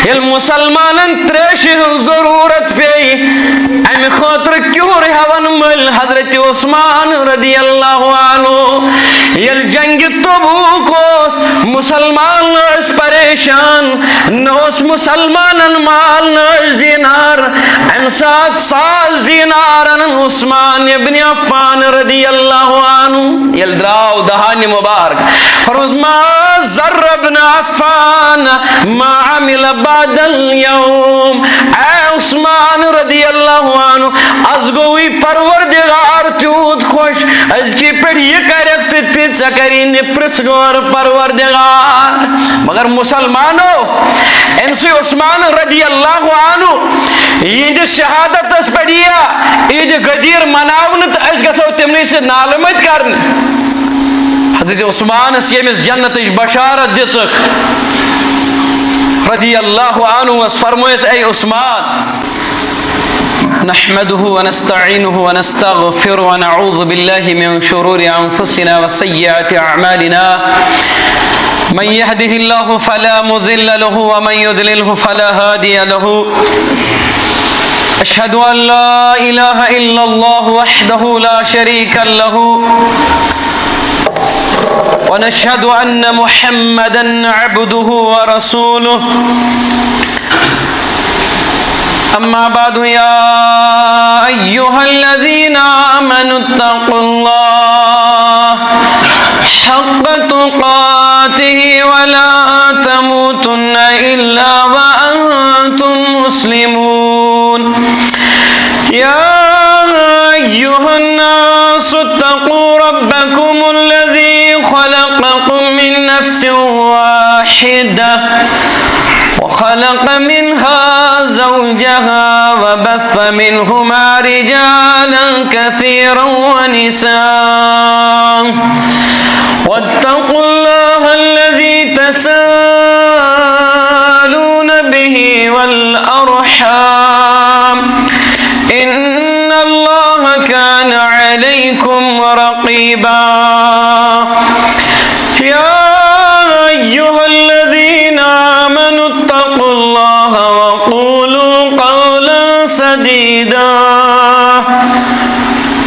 यल मुसलमानन त्रेश जरूरत पे अम खतर क्यूर हवन मल हजरत उस्मान रदियल्लाहु अन्हु यल जंग तबूक मुसलमान परेशान नोस मुसलमानन माल जीनार अम साथ साज जीनारन उस्मान इब्न अफ्फान रदियल्लाहु अन्हु यल द्राव दहानी मुबारक फरमास मा ज़र्रब्न अफ्फान मा अमिल बादल यौम ऐ उस्मान रदियल्लाहु अन्हु आज गोई परवरदिगार तूत खुश आज की पे ये करक ति चकरी ने प्रसगोर परवरदिगार मगर मुसलमानो एमसे उस्मान रदियल्लाहु अन्हु ये शहादत पढ़िया ईद गदीर मनावन तो आज गसो तमने से नालमत करन हजरत उस्मान यमिस जन्नत बशारत दिचक रदियल्लाहु अन्हु फरमायस ऐ उस्मान नहमदुहु व नस्तईनुहु व नस्तगफिरुहु व नऊज़ु बिल्लाहि मिन शुरूरि अनफुसिना व सय्यिआति अअमालिना मन यहदिहिल्लाहु फला मुज़िल्ल लहु व मन युद्लिलहु फला हादिय लहु अशहदु अन ला इलाहा इल्लल्लाहु वहदहु ला शरीका लहु ونشهد أن محمدا عبده ورسوله أما بعد يا أيها الذين آمنوا اتقوا الله حق تقاته ولا تموتن إلا وأنتم مسلمون يا أيها الناس اتقوا ربكم الذي خلقكم من نفس واحدة وخلق منها زوجها وبث منهما رجالا كثيرا ونساء واتقوا الله الذي تساءلون به والأرحام إن الله كان عليكم رقيبا يا أيها الذين آمنوا اتقوا الله وقولوا قولا سديدا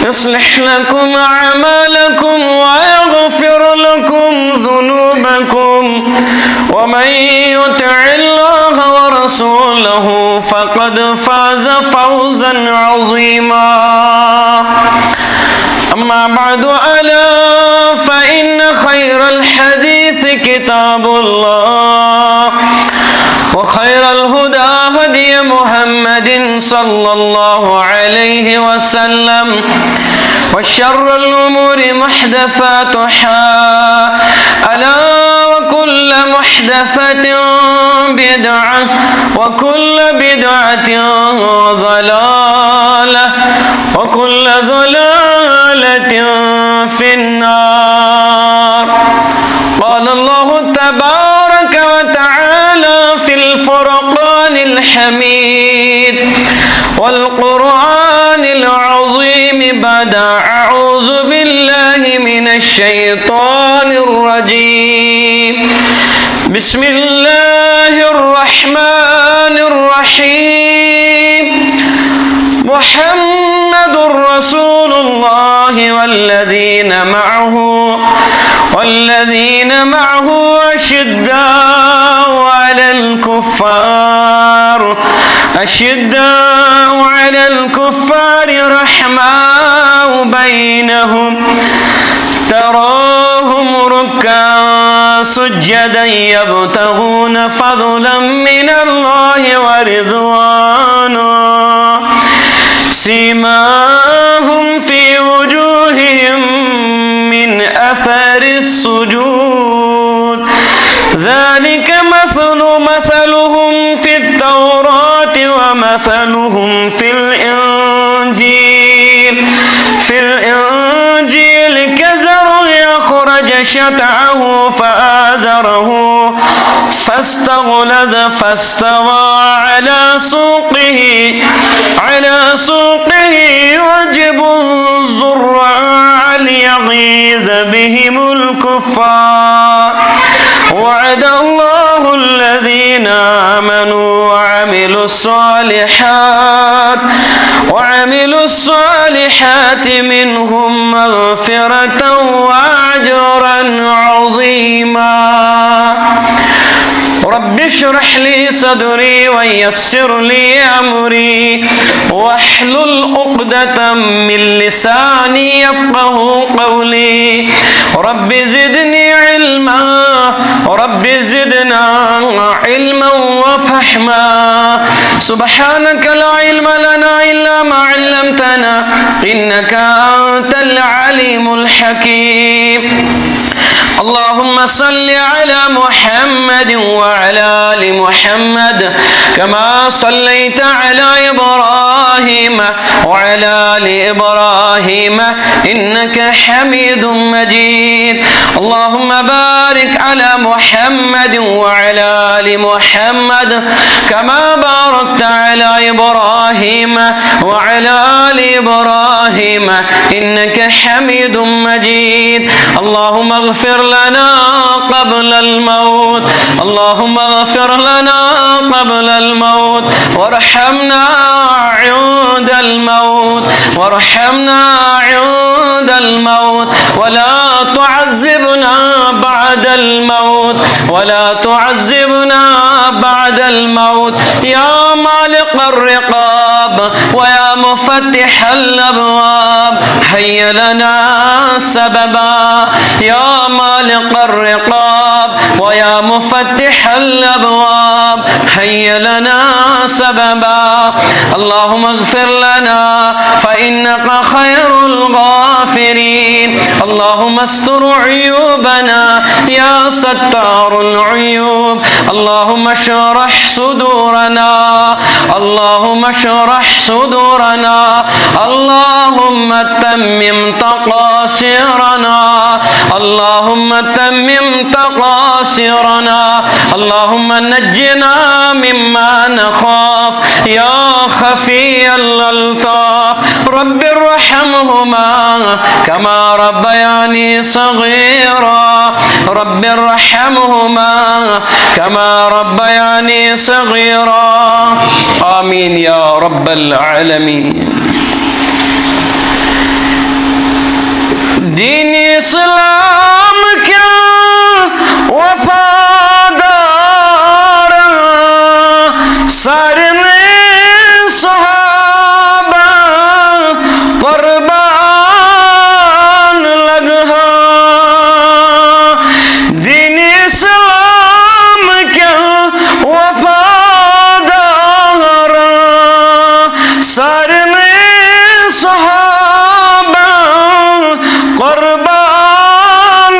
يصلح لكم أعمالكم ويغفر لكم ذنوبكم ومن يطع الله ورسوله فقد فاز فوزا عظيما أما بعد ألا فإن خير الحديث كتاب الله وخير الهدى هدي محمد صلى الله عليه وسلم وشر الأمور محدثاتها ألا وكل محدثة بدعة وكل بدعة ضلالة وكل ضلالة في النار قال الله تبارك وتعالى في الفرقان الحميد والقرآن العظيم بعد أعوذ بالله من الشيطان الرجيم بسم الله الرحمن الرحيم محمد رسول الله والذين معه أشداء على الكفار رحماء بينهم تراهم ركعا سجدا يبتغون فضلا من الله ورضوانا سيماهم في وجوههم من أثر السجود ذلك مثلهم في التوراة ومثلهم في الإنجيل كزرع أخرج شطأه فآزره فاستغلظ فاستوى على سوقه يعجب الزراع ليغيظ بهم الكفار وعد الله الذين الذين آمنوا وعملوا الصالحات منهم مغفرة وأجرا عظيما. رب اشرح لي صدري ويسر لي أمري واحلل عقدة من لساني يفقه قولي. رب زدني علما، رب زدنا علما وفهما. سبحانك لا علم لنا إلا ما علمتنا إنك أنت العليم الحكيم. اللهم صل على محمد وعلى آل محمد كما صليت على إبراهيم وعلى آل إبراهيم إنك حميد مجيد. اللهم بارك على محمد وعلى آل محمد كما باركت على إبراهيم وعلى آل إبراهيم إنك حميد مجيد. اللهم اغفر لنا قبل الموت، اللهم اغفر لنا قبل الموت وارحمنا عند الموت، وارحمنا عند الموت، ولا تعذبنا بعد الموت، ولا تعذبنا بعد الموت. يا مالك الرقاب ويا مفتح الأبواب هيا لنا سببا. يا مالك الرقاب ويا مفتح الأبواب هيا لنا سببا. اللهم اغفر لنا فإنك خير الغافرين. اللهم استر عيوبنا يا ستار العيوب. اللهم اشرح صدورنا، اللهم اشرح صدورنا. اللهم تمم تقاصيرنا، اللهم تمم تقاصيرنا. اللهم نجنا مما نخاف يا خفي الألطاف. رب ارحمهما كما ربياني صغيرا، رب ارحمهما كما ربياني صغيرا. آمين يا رب العالمين. دین اسلام کیا وفادار سارے صحابہ قربان لگا. دین اسلام کیا وفادار سارے قربان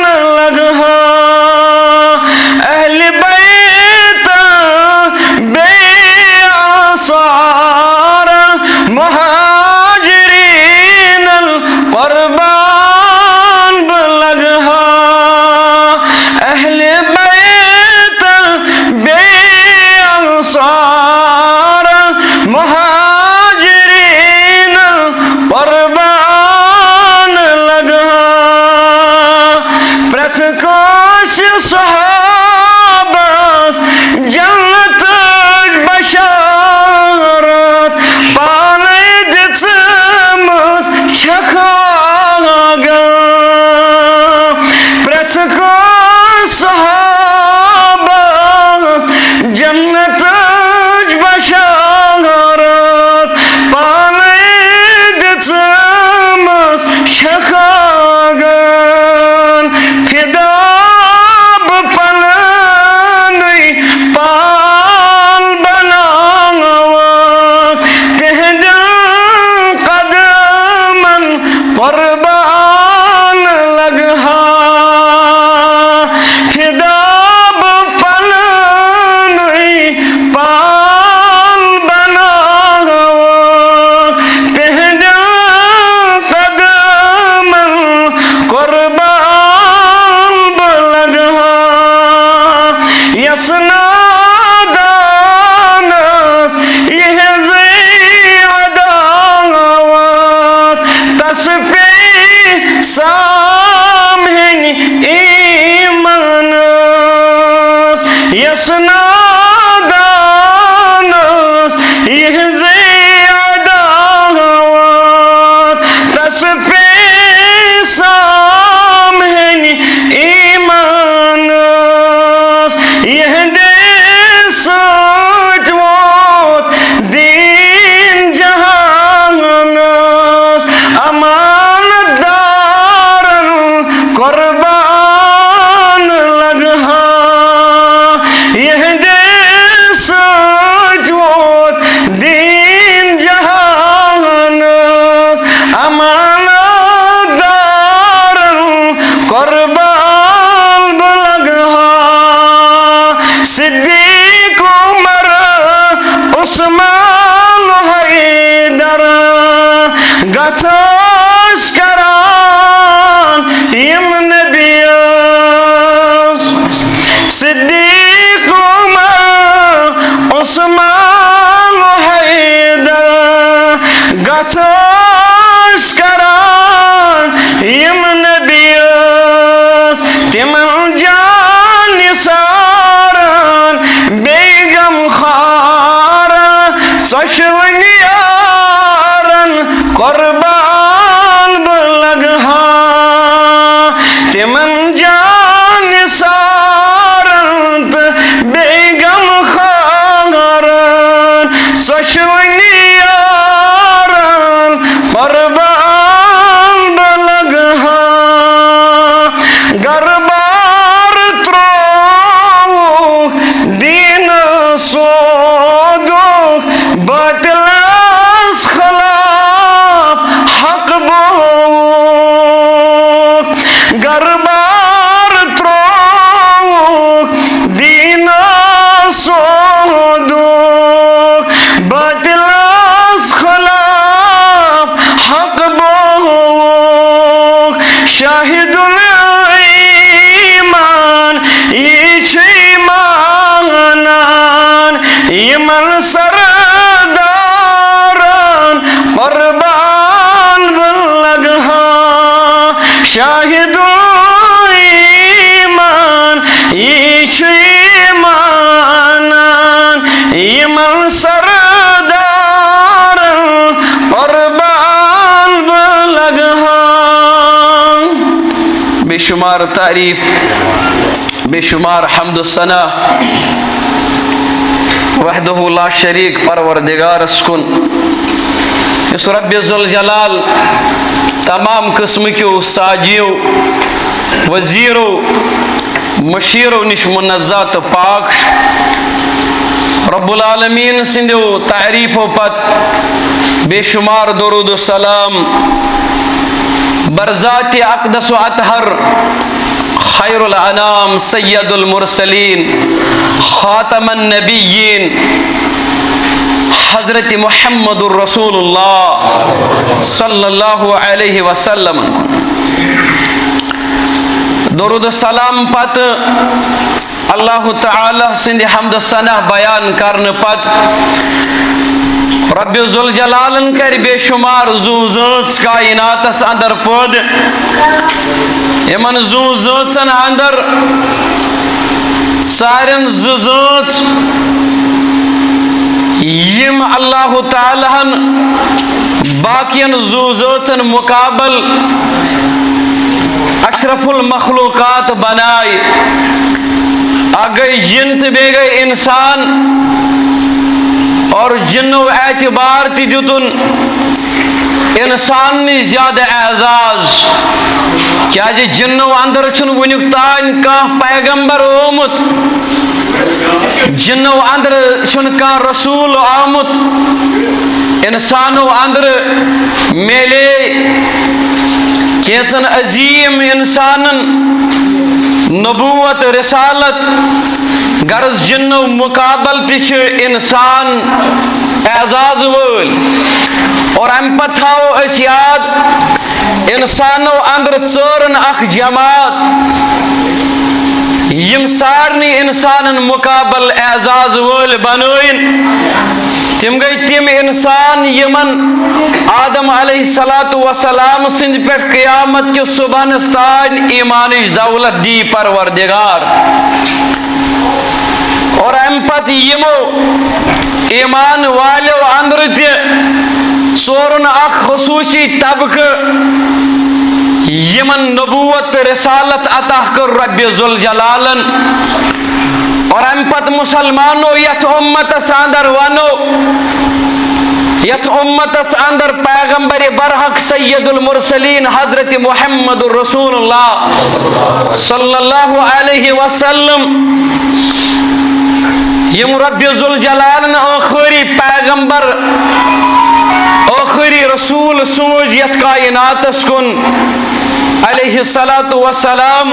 कथस करान यम नबियस तिमन जान सारान बेगम खारा सशवनियारन कुर्बान बलगहा तिमन जान सारन बेगम खारन सशवनियारन कुर्बान बलगहा गरबार त्रो दीन सोदो बातिलस खिलाफ हक बो गरबार त्रो दीन सोदो बातिलस खिलाफ हक बो शाहिदुल ईमान ईमानन यमन सरदारन कुर्बान बलगहा शाहिदुल ईमान ईमानन यमन सरदारन कुर्बान बलगहा। बेशुमार तारीफ बेशुमार हम्द सना वहदहु ला शरीक परवरदिगार कुन इस रब्बे जुल जलाल तमाम किस्म क्यों साजियों वजीरों मशीरों निश मुनज़्ज़ा तो पाक रब्बुल आलमीन सिंधु तारीफों पत बेशुमार दुरूद सलाम बरज़ात अक़दस व अतहर खैरुल अनाम सय्यदुल मुरसलीन खातमन नबिय्यीन हज़रत मुहम्मदुर रसूलुल्लाह सल्लल्लाहु अलैहि वसल्लम दुरूद सलाम पत अल्लाह ताला सिंध हम्द सना बयान करने पत रब्बे जुल जलालन कर बेशुमार जू ज़ात कायनातस अंदर पद यमन जू ज़ातन अंदर सारन जू ज़ात यम अल्लाह तालाहन बाकियन जू ज़ातन मुकाबल अशरफुल मखलूकात बनाए अगई जिन तो बे गए इंसान और जिन्नो एतबार ती दितुन इंसान नि ज्यादा एजाज क्या जिन्नो अंदर वुनुक तान कह पैगंबर ओमुत जिन्नो अंदर कह रसूल आमुत इंसानो अंदर मेले कैसन अजीम इंसानन नबूवत रिसालत गर्ज जिन्नो मुकाबल तिछ इंसान एजाज वोल और अम पथाओ अस याद इंसानो अंदर सोरन अख जमात यम सारनी इंसानन मुकाबल एजाज वोल बनोइन तिम गई तिम इंसान यमन आदम अलैहिस्सलातु वस्सलाम सिंध पे क़यामत के सुबह तान ईमान दौलत दी परवरदिगार और अम पत यमो ईमान वालो अंदर सोरन अख खसूसी तबक यमन नबूवत रिसालत अता कर रब्बे जुल जलालन और अम पत मुसलमानो यथ उम्मतस अंदर वनो यथ उम्मतस अंदर पैगंबर बरहक सय्यदुल मुरसलीन हजरत मुहम्मदुर रसूलुल्लाह सल्लल्लाहु अलैहि वसल्लम यम रब्बे जुल जलालन आखिरी पैगंबर आखिरी रसूल सोज यथ कायनातस कुन अलैहिस्सलातु वस्सलाम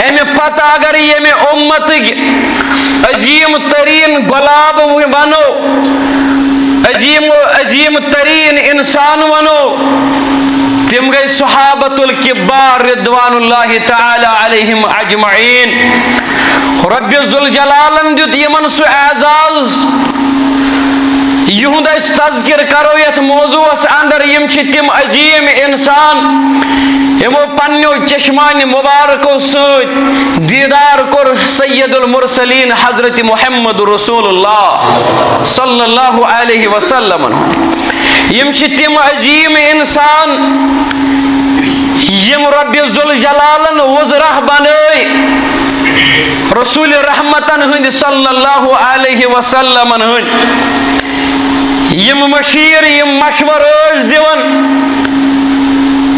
एमे पता अगर ये में उम्मत अजीम तरीन गुलाब बनो अजीम तरीन इंसान बनो तिम गई सहाबतुल किब्बार रिदवानुल्लाहि ताला अलैहिम अजमईन रब्बे जुल जलालन दित यमन सु एजाज युहुद तज़किर करो यथ मौजूस अंदर यम तिम अजीम इंसान यमो पन्नो चश्मान मुबारको सद दीदार कोर सैयदुल मुरसलीन हजरत मुहम्मद रसूलुल्लाह सल्लल्लाहु अलैहि वसल्लम यम तिम अजीम इंसान यम रब्बि जुल जलालन वज़राह बनई रसूल रहमतन हंद सल्लल्लाहु अलैहि वसल्लम यम मशीर यम मशवर दिवन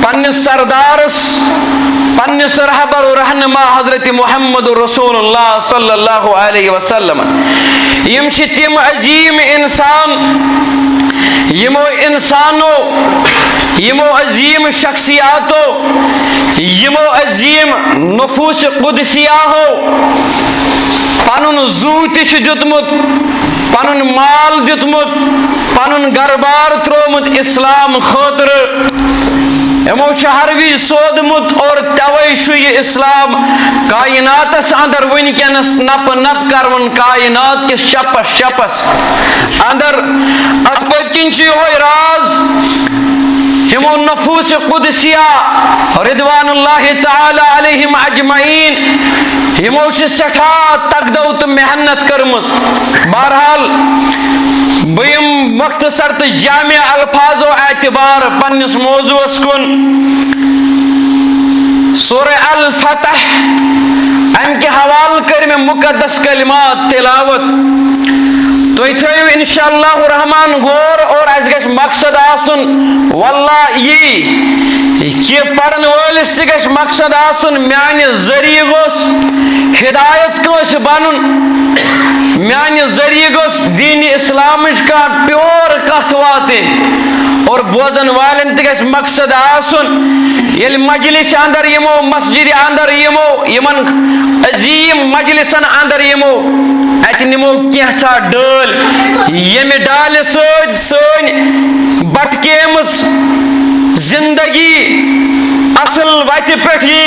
पन्निस सरदारस पन्निस रहबर रहनुमा हजरत मुहम्मद रसूलुल्लाह सल्लल्लाहु अलैहि वसल्लम यम तिम अजीम इंसान यमो इंसानो यमो अजीम शख्सियातो यमो अजीम नफूस कुदसिया हो पनुन जू तुतमुत पनुन माल दितमुत पनुन गरबार त्रोमुत इस्लाम खतर यमो शहरवी सोदमुत और तवै छु इस्लाम कायनातस अंदर वनकनस नप नप करवन कायनात के शपस शपस अंदर अत पतकिन छु होय राज यमो नफूस कुदसिया रिदवानुल्लाहि तआला अलैहिम अजमईन यमो सठा तकदो तो मेहनत करमस बहरहाल बयम मुख्तसर तो जामिया अल्फाजो एतबार पन्निस मौजूस कुन सूरह अल फतह अम के हवाल कर में मुकद्दस कलिमात तिलावत तो इंशाअल्लाह रहमान गौर और अस मकसद आसुन वल्लाह ये पढ़न वलिस गस मकसद आसुन म्यान जरिए गोस हिदायत कस बनन म्यान जरिए गोस दीन इस्लाम का प्योर कथ वाते और बोजन वालन तगस मकसद आसुन ये मजलिस अंदर यमो मस्जिद अंदर यमो यमन अजीम मजलिसन अंदर यमो अत निमो क्या डल ये डाल सन बटकेमस जिंदगी असल वत पे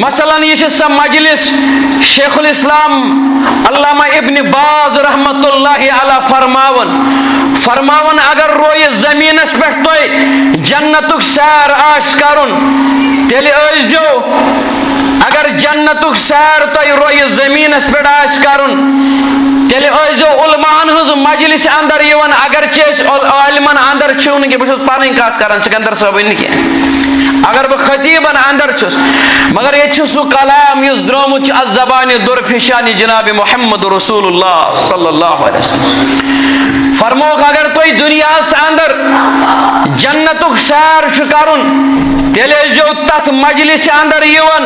मसलन यह सा मजलिस शेखुल इस्लाम अल्लामा इब्न बाज रहमतुल्लाहि अलैह फरमावन अगर रोय जमीनस पे तो जन्नतुक सैर आश करुन तेल जो अगर जन्नतुक सैर तो रोय जमीनस पे आश करुन तेल जो उलमान हज मजलिस अंदर यवन अगर आलिमन अंदर छुन कि बहुत पानी कत कर सिकंदर साहब कह अगर बह खतीबन अंदर छुस मगर ये सह कलाम इस द्रोमुत ज़बान दुरफिशान जनाब मुहम्मद रसूलुल्लाह सल्लल्लाहु अलैहि वसल्लम फरमोक अगर तुम दुनिया अंदर जन्नतुक सैर करुन तेल जो तथ मजलिस अंदर यवन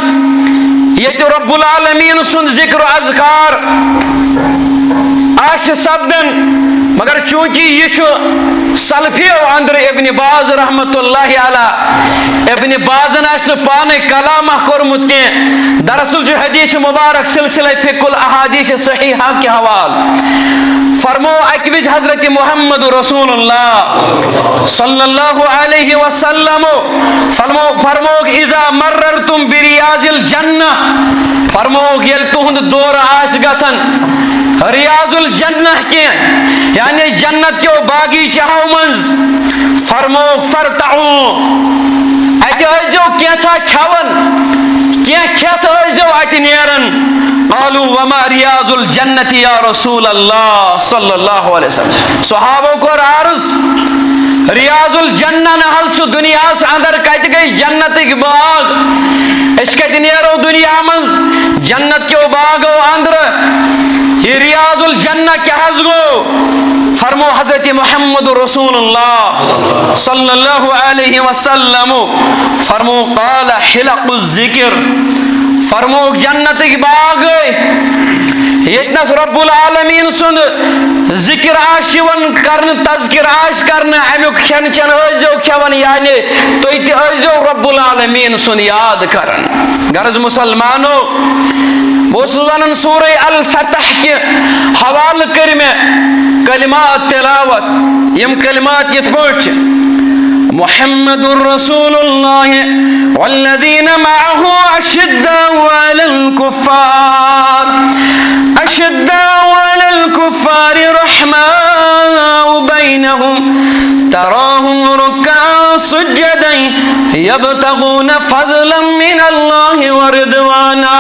ये रब्बुल आलमीन सुन जिक्र अज़कार आश सपदन मगर चूंकि यह सलफियों अंदर इब्न बाज रहमतुल्लाहि अलैह इब्न बाजन पाने कलाम कोरमुत कह दरअसल जो हदीस मुबारक सिलसिला फिकुल अहादीस सहीहा के हवाल फरमो अकविज हजरत मुहम्मद रसूलुल्लाह सल्लल्लाहु अलैहि वसल्लम फरमो इज़ा मर्रतुम बिरियाजिल जन्नह फरमो येल तुहंद दौर आस गसन रियाजुल जन्नह के यानी जन्नत के बागीचाओं मंज फरमो फरताऊ अतो कैसा छवन क्या खेत जो अत नेरन आलू वमा रियाजुल जन्नती या रसूल अल्लाह सल्लल्लाहु अलैहि वसल्लम सहाबों को अर्ज रियाजुल जन्ना नहल सु दुनिया अंदर कत गई जन्नत के बाग इस कत नेरो दुनिया मंज जन्नत के बागो अंदर ये रियाजुल जन्ना क्या गो फरमो हजरत मुहम्मद रसूलुल्लाह सल्लल्लाहु अलैहि वसल्लम फरमो काल हिलक़ुज़ ज़िक्र फरमो जन्नत की बाग यतनस रब्बुल आलमीन सुन जिक्र आशिवन करन तज़किर आश करन अमुक खन चन जो खवन यानी तो जो रब्बुल आलमीन सुन याद करन गरज मुसलमानो वनन सूरह अल फतह के हवाल कर में कलिमात तिलावत यम कलिमात यथ पठ मुहम्मदुर रसूलुल्लाह वल्लज़ीना मअहु अशिद्दाउ अलल कुफ़्फ़ार रहमाउ بينهم تراهم ركعا سجدا يبتغون فضلا من الله ورضوانا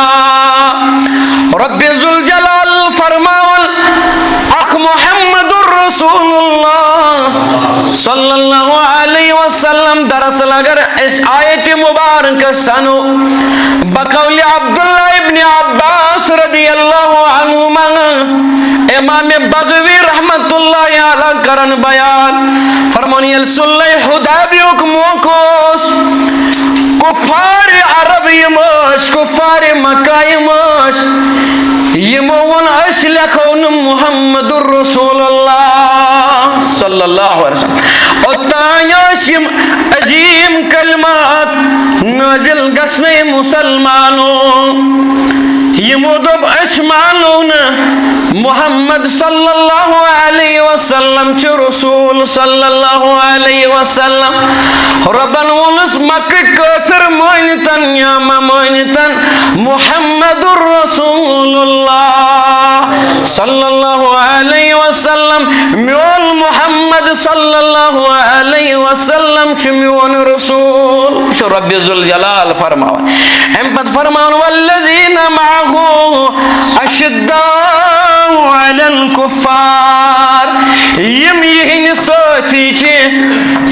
رب ذو الجلال فرماون اخ محمد رسول الله صلى الله عليه وسلم दरअसल अगर इस आयत मुबारक सनो बकौल अब्दुल्लाह इब्न अब्बास रदियल्लाहु अन्हुमा इमाम बगवी रहमतुल्लाह अलैह करन बयान फरमानी सुल्ह हुदैबिया मोकोस कुफार अरब यमश कुफार मक्का यमश यमो वन अश लखौन मुहम्मदुर रसूलुल्लाह सल्लल्लाहु अलैहि वसल्लम ओतायशिम अजीम कलमात नाजिल गस्ने मुसलमानों यमो दब अश मानोन मुहम्मद सल्लल्लाहु अलैहि वसल्लम च रसूल सल्लल्लाहु अलैहि वसल्लम रबन वनुस मक्के काफिर मानतन या मानतन मुहम्मदुर रसूलुल्लाह सल्लल्लाहु अलैहि वसल्लम म्योल मुहम्मद सल्लल्लाहु अलैहि वसल्लम च म्योन रसूल शो रब्बी जुल जलाल फरमावा एम पद फरमान वल्लज़ीना माहू अशद्दाउ अलल कुफ्फार यम यहिन साथी छे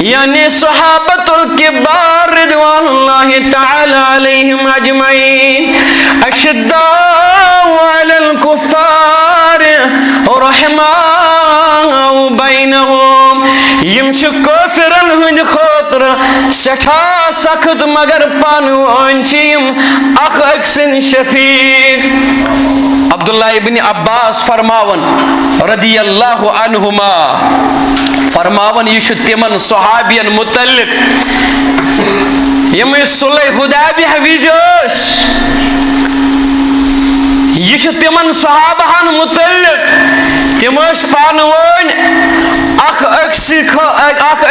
यानी सहाबतुल किबार रिदवानुल्लाहि तआला अलैहिम अजमईन अशद्दाउ अलल कुफ्फार रहमाउ बैनहुम यम छ काफिरन हुंद खातिर सठा सख्त मगर पानवन छिम अख अक्सिन शफीक अब्दुल्लाह इब्न अब्बास फरमावन रदियल्लाहु अन्हुमा फरमावन यह तिमन सहाबियन मुतल्लिक यम सुलह हुदैबिया विजोश यह तिमन सहाबहन मुतल्लिक तिम पानवन अख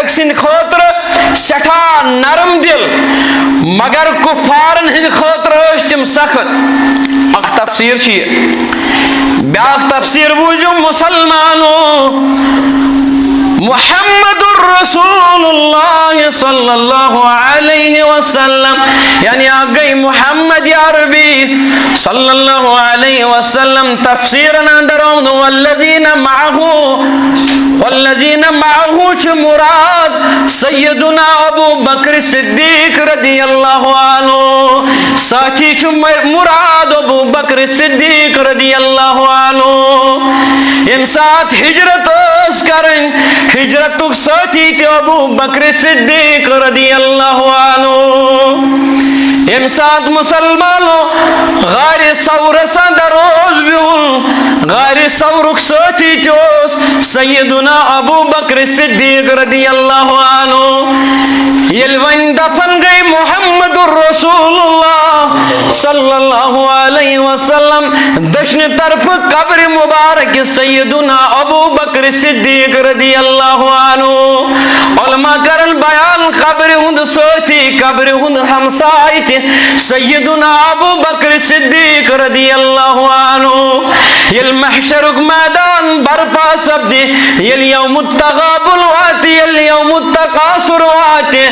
अक्सिन खातिर सठा नरम दिल मगर कुफारन हिंद खातिर तिम सख्त अख तफसीर ब्याख तफसीर बूझो मुसलमानों मुहम्मदुर रसूलुल्लाह सल्लल्लाहु अलैहि वसल्लम यानी आ गई मुहम्मद अरबी सल्लल्लाहु अलैहि वसल्लम तफसीरन अंदरों वल्लज़ीना माहू च मुराद सय्यदुना अबू बकर सिद्दीक रदियल्लाहु अन्हु साथी च मुराद अबू बकर सिद्दीक रदियल्लाहु अन्हु इन साथ हिजरत करन हिजरतुक साथी थे अबू बकर सिद्दीक रदियल्लाहु अन्हु इन साथ मुसलमानों गार सौर सा दरोज बिहुन गार सौरुक साथी थे सय्यदुना अबू बकर सिद्दीक रदियल्लाहु अन्हु यलवन दफन गई मुहम्मदुर रसूलुल्लाह सल्लल्लाहु अलैहि वसल्लम दक्षिण तरफ कब्र मुबारक सय्यदुना अबू बकर सिद्दीक रदियल्लाहु अन्हु उलमा करन बयान कब्र हुंद साथी कब्र हुंद हमसाई थे सय्यदुना अबू बकर सिद्दीक रदियल्लाहु अन्हु यल महशरुक मैदान बरपा सब्दी यल यौमुत तगाबुल वाती यल यौमुत तकासुर वाती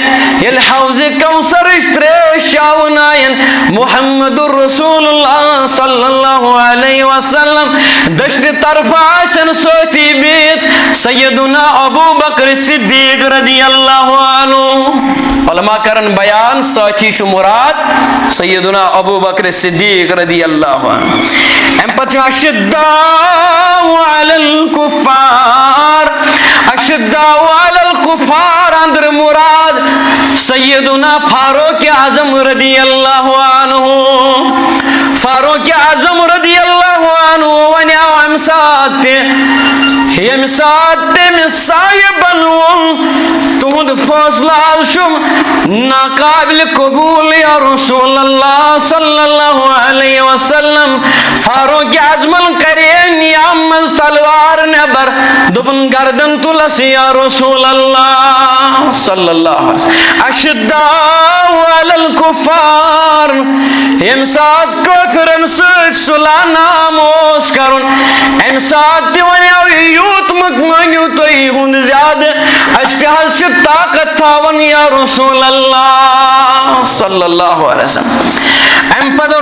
यल हौज कौसर इश्त्रे शावनायन मुहम्मदुर रसूलुल्लाह सल्लल्लाहु अलैहि वसल्लम दक्षिण तरफ आशन साथी बीत सय्यदुना अबू बकर सिद्दीक रदियल्लाहु अन्हु उलमा करन बयान साथी छु मुराद सय्यदुना अबू बकर सिद्दीक रदियल्लाहु अन्हु एम पछ अशद्दाउ अलल कुफ्फार अशद्दाउ अलल कुफ्फार अंदर मुराद सय्यदुना फारूक आजम रदियल्लाहु अन्हु फारूक आजम रदियल्लाहु अन्हु वने हम साथ यम साथ में साहिबन तुद फैसला शुम नाकाबिल कबूल या रसूल अल्लाह सल्लल्लाहु अलैहि वसल्लम फारूक आजमन करे नियाम तलवार नबर दुबन गर्दन तुलस या रसूल अल्लाह सल्लल्लाहु अलैहि वसल्लम अशद्दाउ अलल कुफार यम साथ काफिरन सच सुला नामोस करुन एम साथ दिवने यूत मकमान्यु तो हुंद ज्यादा थावन या रसूल अल्लाह सल्लल्लाहु अलैहि वसल्लम अम पद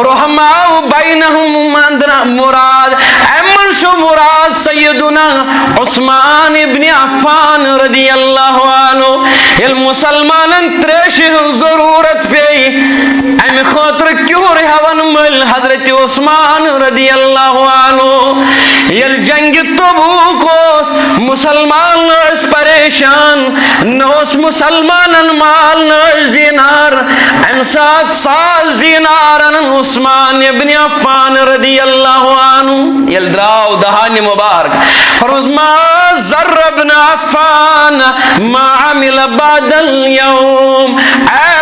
रहमाउ बैनहुम मंदरा मुराद अमन शो मुराद सैयदुना उस्मान इब्न अफ्फान रदियल्लाहु अन्हु इल मुसलमानन त्रेश जरूरत पे अम खातिर क्यों हवन मल हजरत उस्मान रदियल्लाहु अन्हु यल जंग तबूक मुसलमान परेशान नोस मुसलमानन माल दीनार अम साथ 7 दीनार उस्मान इब्न अफ्फान रदियल्लाहु अन्हु यल द्राव दहानी मुबारक फरमाया मा ज़र्र इब्न अफ्फान मा अमिल बअदल यौम ऐ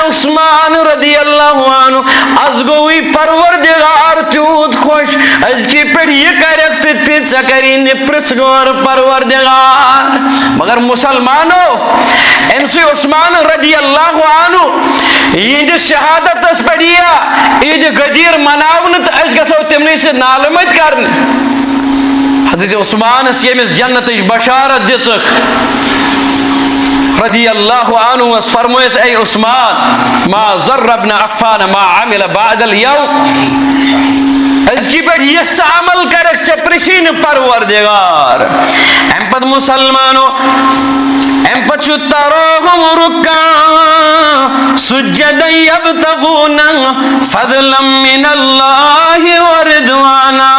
उस्मान रदियल्लाहु अन्हु आज गोई परवरदिगार तूत खुश आज की पे ये करक ति चकरी ने प्रसगोर परवरदिगार मगर मुसलमानो एमसी उस्मान रदियल्लाहु अन्हु ये शहादत पढ़िया ईद गदीर मनावन तो अस गसो तमने से नालमत करन हजरत उस्मान यमिस जन्नत बशारत दिचक रदियल्लाहु अन्हु फरमायस ऐ उस्मान मा ज़र्र इब्न अफ्फान मा अमिल बअदल यौम इसकी पे ये अमल कर प्रसीन परवरदिगार एम पद मुसलमानो एम पचु तरोहुम रुक्का सुज्जद यब्तगूना फज़लन मिनल्लाहि व रिज़वाना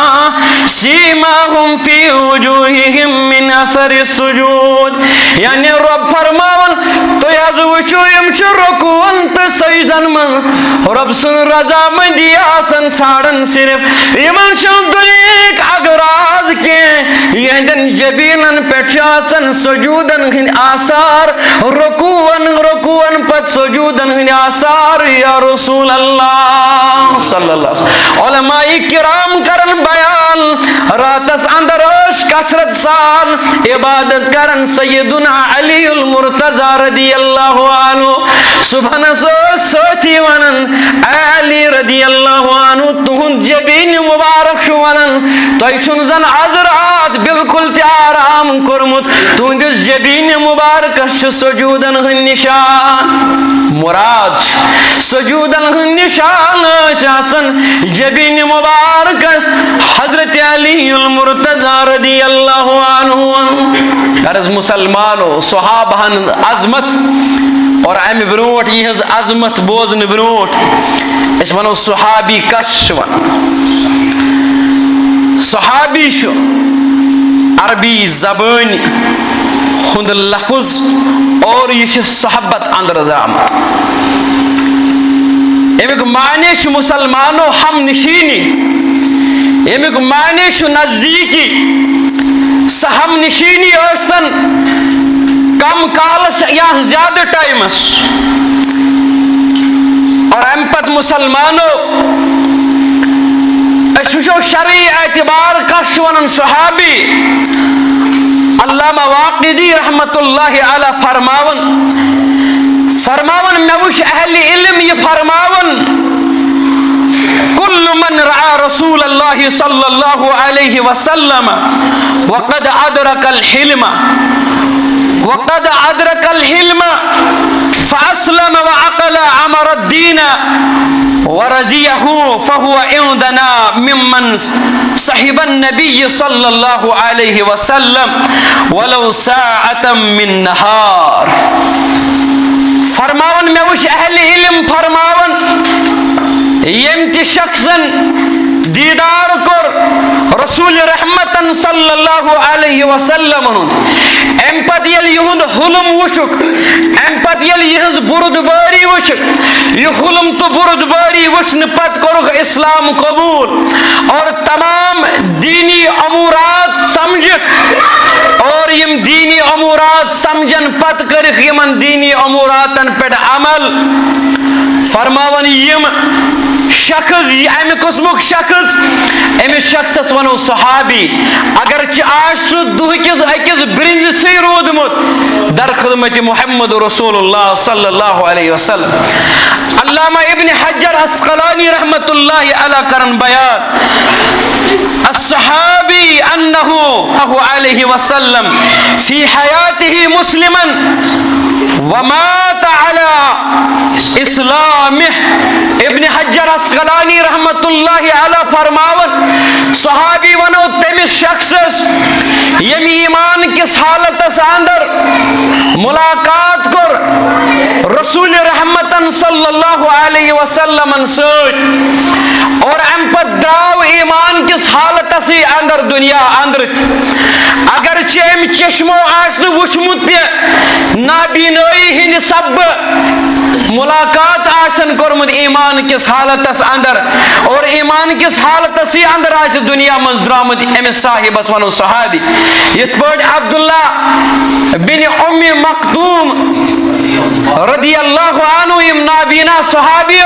सीमाहुम फी वजूहिहिम मिन असरि सुजूद यानी रब फरमावन तो याज वचो यम च रुकून त सजदन मन रब सुन रजामंदी आसन छाड़न सिर्फ इमन शल दुनिक अगराज के यहदन जबीनन पेचासन सुजूदन हिन आसार रुकून पत सुजूदन हिन आसार या रसूल अल्लाह सल्लल्लाहु अलैहि वसल्लम उलमाए किराम करन बयान रातस अंदरोश कसरत सान इबादत करन सैयदुना अली अल मुर्तजा रदियल्लाहु अन्हु सुबह सोथी वनन अली रदियल्लाहु अन्हु तुहुन जबीन मुबारक शु वनन तोय छुन जन अजरात बिल्कुल ते आराम करमुत तुहंद जबीन मुबारक सुजूदन हन निशान मुराद सुजूदन हन निशान आसन जबीन मुबारक हजरत अली अल मुर्तजा रदियल्लाहु अन्हु अर्ज मुसलमानो सहाबाहन अजमत और अमि ब्रोट यहज अजमत बोजन ब्रोट इस वनो सहाबी कश वन सहाबी शु अरबी जबान हुंद लफ्ज और यह सोहबत अंदर आमत अमिक माने शु मुसलमानो हम निशीनी अमिक माने शु नजदीकी सहम निशीनी औसन कम कालस या ज्यादा टाइमस और अम पत मुसलमानो वो शरई एतबार कश वनन सहाबी अल्लामा वाक़िदी रहमतुल्लाहि अलैह फरमावन मैं वुश अहले इल्म ये फरमावन कुल्लु मन रआ रसूल अल्लाह सल्लल्लाहु अलैहि वसल्लम वक़द अदरकल हिल्म फअस्लम व अक़ल अमर अद्दीन वरज़ियहु फहुव इंदना मिम्मन सहिबन नबी सल्लल्लाहु अलैहि वसल्लम वलौ साअतम मिन नहार फरमावन मैं वुश अहले इल्म फरमावन यम कि शख्सन दीदार कर रसूल रहमतन सल्लल्लाहु अलैहि वसल्लम एम पत यल युहुंद हुलम वुशुक एम पत यल यहज बुरुदबारी वुशुक यह हुलम तो बुरुदबारी वुशन पत करुख इस्लाम कबूल और तमाम दीनी अमूरात समझ और यम दीनी अमूरात समझन पत करिख यमन दीनी अमूरातन पे अमल फरमावन यम शख्स अमि कस्मुक शख्स अमिस शख्सस वनो सहाबी अगर आज दुहकिस अकिस ब्रिंज से रोदमुत दर खिदमत मुहम्मद रसूलुल्लाह सल्लल्लाहु अलैहि वसल्लम अल्लामा इब्न हजर अस्क़लानी रहमतुल्लाहि अलैह करन बयान अस्सहाबी अन्नहु अलैहि वसल्लम फी हयातिही मुस्लिमन व मात अला इस्लामिह। इब्न हज्जर अस्क़लानी रहमतुल्लाहि अलैह फरमावन सहाबी वनो तमिस शख्सस यम ईमान किस हालतस अंदर मुलाकात कर रसूल रहमतन सल्लल्लाहु अलैहि वसल्लम सत और अम पत द्राव ईमान किस हालतस अंदर दुनिया अंदर। अगर अम चश्मो आसन वुचमुत नाबीनाई हिंद सब मुलाकात आसन कोरमुत ईमान किस हालतस अंदर और ईमान किस हालतस अंदर आज दुनिया मज द्रामुत अमिस साहिबस वनो सहाबी यथ पट अब्दुल्ला बिन उम्मी मक्तूम रदियल्लाहु अन्हु यम नाबीना सहाबी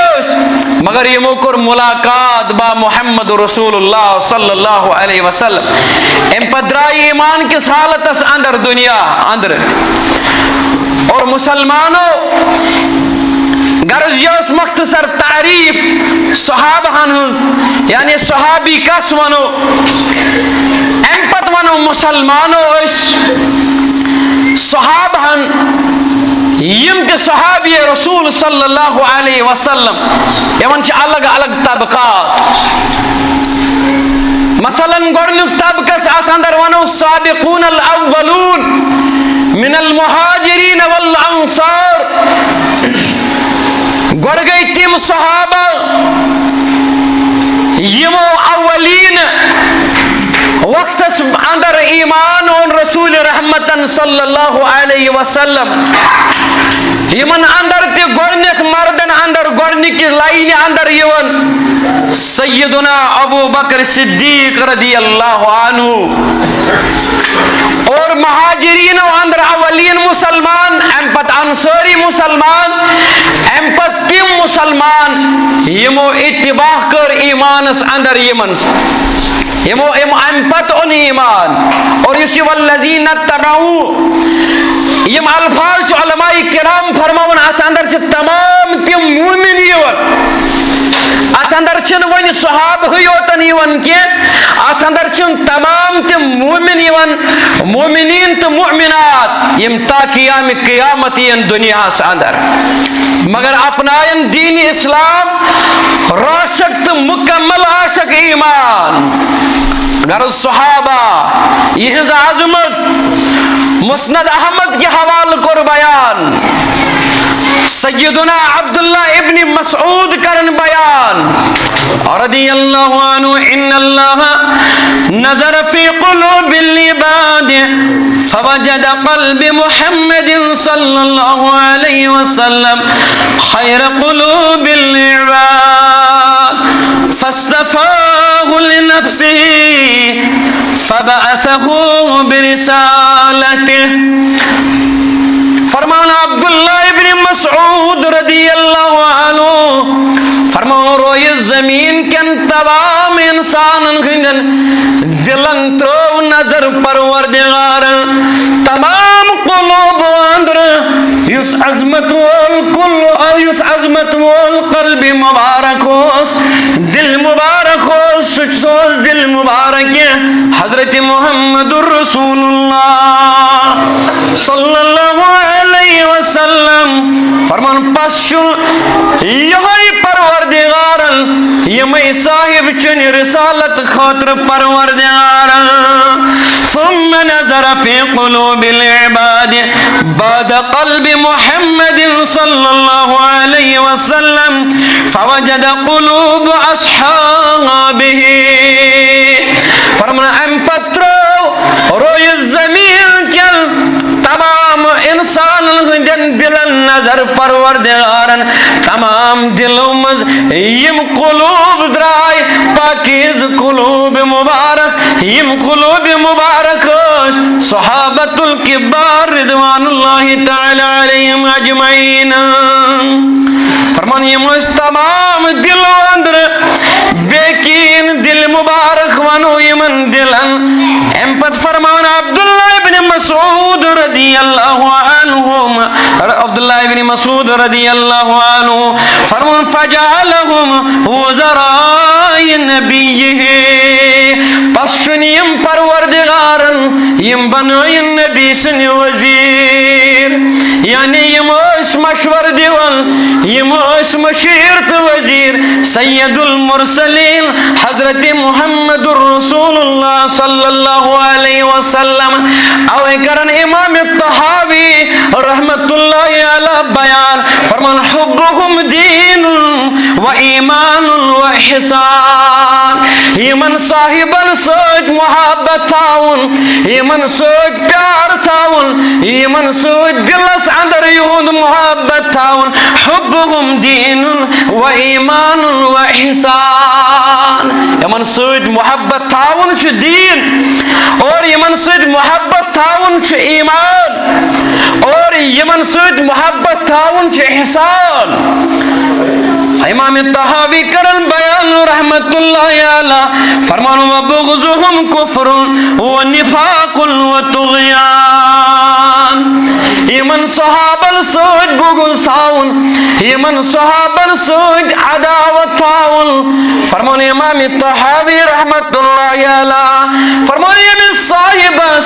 मगर यमो कोर मुलाकात बा मुहम्मद रसूलुल्लाह सल्लल्लाहु अलैहि वसल्लम एम पद्राई ईमान किस हालतस अंदर दुनिया अंदर। और मुसलमानों गर्ज यस मख्तसर तारीफ सहाबहन यानी सहाबी कस वनो एम पत वनो मुसलमानों सहाबहन यम ते सहाबी रसूल सल्लल्लाहु अलैहि वसल्लम यमन छ अलग अलग तबकात। मसलन गोडनुक तबकस अथ अंदर वनो साबिकून अल अव्वलून मिन अल मुहाजिरीन वल अंसार। गोड गई तिम सहाबा यमो अव्वलीन वक्तस अंदर ईमान और रसूल रहमतन सल्लल्लाहु अलैहि वसल्लम यमन अंदर ते गोडनेथ मर्दन अंदर गोडनिक लाइन अंदर यवन सय्यदुना अबू बकर सिद्दीक रदियल्लाहु अन्हु और महाजिरीन अंदर अव्वलीन मुसलमान एम पत अंसारी मुसलमान एम पत तिम मुसलमान यमो इत्तिबाह कर ईमानस अंदर यमन यमो एम पत उन ईमान और इसी वल्लज़ीना तबऊ यम अल्फाज उलमाए किराम फरमावन अत अंदर छ तमाम तिम मोमिन यवन अत अंदर छ वन सहाब योतन यवन के अत अंदर छ तमाम तिम मोमिन यवन मोमिनीन तो मोमिनात यम ता क़यामत यन दुनिया अंदर मगर अपनायन दीन इस्लाम राशक तो मुकम्मल आशक ईमान। गर सहाबा यह आजमत मुस्नद अहमद के हवाले कर बयान सय्यदुना अब्दुल्ला इब्न मसऊद करन बयान रदियल्लाहु अन्हु इन्नल्लाह नज़र फी क़ुलूबिल इबाद फवजद क़ल्ब मुहम्मदिन सल्लल्लाहु अलैहि वसल्लम खैर क़ुलूबिल इबाद फस्तफ़ाहु लिनफ्सिही फबअसहु बिरिसालतिही। फरमाना अब्दुल्ला इब्न मसऊद रदियल्लाहु अन्हु फरमाओ रोय जमीन के तमाम इंसानन हिंदन दिलन त्रो नजर परवरदिगार तमाम कुलूब अंदर युस अजमत वल कुल युस अजमत वल कल्ब मुबारक होस दिल मुबारक होस सोच दिल मुबारक हजरत मुहम्मदुर रसूलुल्लाह सल्लल्लाहु अलैहि वसल्लम फरमान पशुल यही परवरदिगार यमई साहिब चुन रिसालत खातिर परवरदिगार सुम्मा नज़र फी क़ुलूबिल इबाद बाद क़ल्ब मुहम्मद सल्लल्लाहु अलैहि वसल्लम फवजद क़ुलूब अस्हाबिही। फरमाना अम पत्रो रोय जमीन के तमाम इंसान दिलन नजर परवरदिगारन तमाम दिलों मज यम कुलूब द्राय पाकीज़ कुलूब मुबारक यम कुलूब मुबारक सहाबतुल किबार रिदवानुल्लाहि तआला अलैहिम अजमईन। फरमान यम तमाम दिलों अंदर बेकीन दिल मुबारक वनो यमन दिलन एम पत फरमान अब्दुल्ला इब्न मसऊद रदियल्लाहु अन्हु अब्दुल्लाह इब्न मसूद रदियल्लाहु अन्हु फरमान फजअलहुम वज़राए नबिय्यिहि पश्चुनियम परवरदिगारन यम बनायन नबी सन वजीर यानी यम मशवर दिवन यम मशीर तो वजीर सैयदुल मुरसलीन हजरत मुहम्मदुर रसूलुल्लाह सल्लल्लाहु अलैहि वसल्लम अवे करन इमाम तहावी रहमतुल्लाहि अला बयान फरमान हुब्बुहुम दीन व ईमान व इहसान यमन साहिबन सद मोहब्बत थाउन यमन सद प्यार थाउन यमन सद दिलस अंदर युद मोहब्बत थाउन हुब्बुहुम दीन व ईमान व इहसान यमन सद मोहब्बत थाउन छु दीन और यमन सद मोहब्बत थाउन छु ईमान और यमन सद मोहब्बत थाउन छु इहसान इमाम तहावी करन बयान रहमतुल्लाहि अलैह फरमान व बुग़ज़ुहुम कुफ्रुन व निफाकुन व तुग़यान यमन सहाबन सद बुग़ज़ थाउन यमन सहाबन सद अदावत थाउन फरमान इमाम तहावी रहमतुल्लाहि अलैह फरमान यमन साहिबस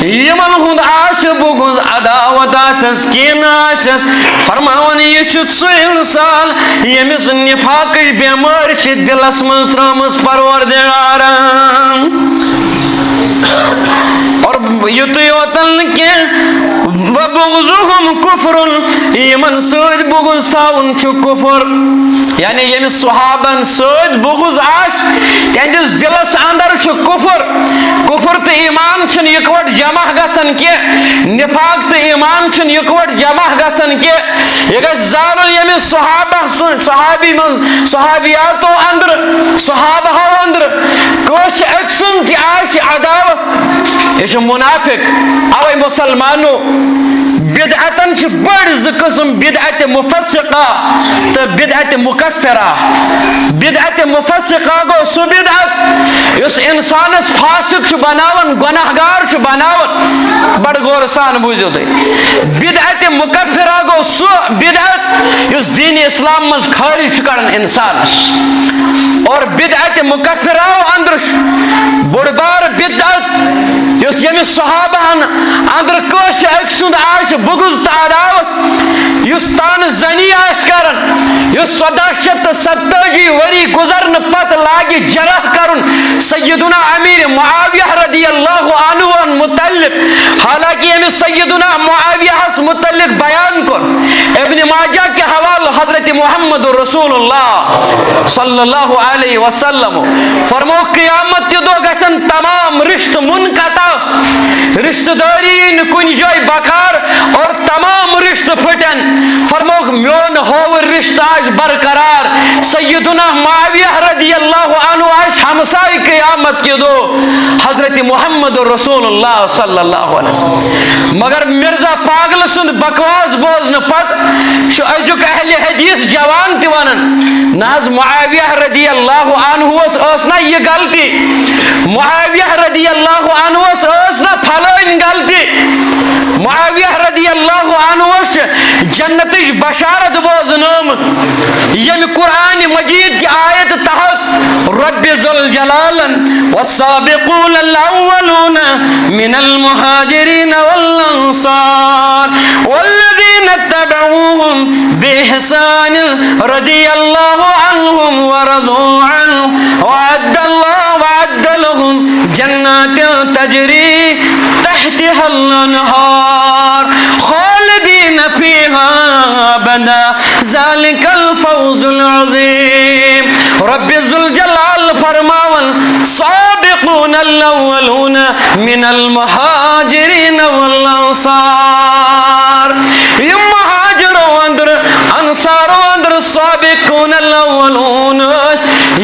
यमन हुद आश बुग़ज़ अदावत आसस किन आसस फरमान ये छु इंसान यमिस निफाक बेमार छ दिलस मज त्रमस परवरदिगारन और युत योतन के वबुग़ज़ुहुम कुफ्रुन यमन सद बुग़ज़ थाउन छु कुफ्र यानी यमिस सहाबन सद बुग़ज़ आश तंदिस दिलस अंदर छु कुफ्र कुफ्र तो ईमान छन इकवट जमा गसन के निफाक तो ईमान छन इकवट जमा गसन के यगस जानुल यमिस सहाबा सहाबी मन सहाबियातो अंदर सहाबा अंदर कोश एक्शन की आश अदावत ये मुनाफिक अवे मुसलमानो बिदअतन छ बड़ ज किस्म बिदअत मुफस्सिका तो बिदअत मुकफ्फिरा बिदअत मुफस्सिका गो सु बिदअत उस इंसानस फासिक छ बनावन गुनाहगार छ बनावन बड़ गौर सान बुझो दे बिदअत मुकफ्फिरा गो सु बिदअत उस दीन इस्लाम मज खारिज करन इंसानस और बिदअत मुकफ्फिरा अंदर बड़बार बिदअत उस यमिस सहाबान अंदर कोश अक्सुद आश बुग़ज़ त अदावत युस तान जनी आश करन युस 1470 वरी गुजरन पत लागी जरह करन सय्यदुना अमीर मुआविया रदियल्लाहु अन्हु मुतल्लिक हालांकि यमिस सय्यदुना मुआविया मुतल्लिक बयान कर इब्न माजा के हवाले हजरत मुहम्मद रसूलुल्लाह सल्लल्लाहु अलैहि वसल्लम फरमो क़यामत के दो गसन तमाम रिश्ते मुनक़ता रिश्तेदारी न कुन जाय बकार और तमाम रिश्ते फटन फरमो मोन होवर रिश्ता आज बरकरार सय्यदुना मुआविया रदियल्लाहु अन्हु आज हमसाई क़यामत के दो हजरत मुहम्मद रसूलुल्लाह सल्लल्लाहु अलैहि वसल्लम मगर मिर्जा पागल सुन बकवास बोझन पत अजुक अहले हदीस जवान तिवानन नाज मुआविया रदियल्लाहु अन्हु ना ये गलती मुआविया रदियल्लाहु अन्हु ना फलाइन गलती मुआविया रदियल्लाहु अन्हु जन्नत बशारत बोजनम यम कुरान मजीद की आयत तहत रब्बि ज़ुल जलालन वस्साबिक़ून अल-अव्वलून मिनल मुहाजिरीन वल अंसार वल्लज़ीना तबऊहुम बिइहसान रदियल्लाहु अन्हुम व रज़ू अन्हु वअद्द लहुम जन्नातिन तजरी तहतिहल अनहार खालिदीन फीहा अबदा ज़ालिकल फौज़ुल अज़ीम रब्बि ज़ुल जलाल फरमावन साबिक़ून अल-अव्वलून मिनल मुहाजिरीन वल अंसार ये मुहाजिरों अंदर अंसारों अंदर साबिक़ून अल-अव्वलून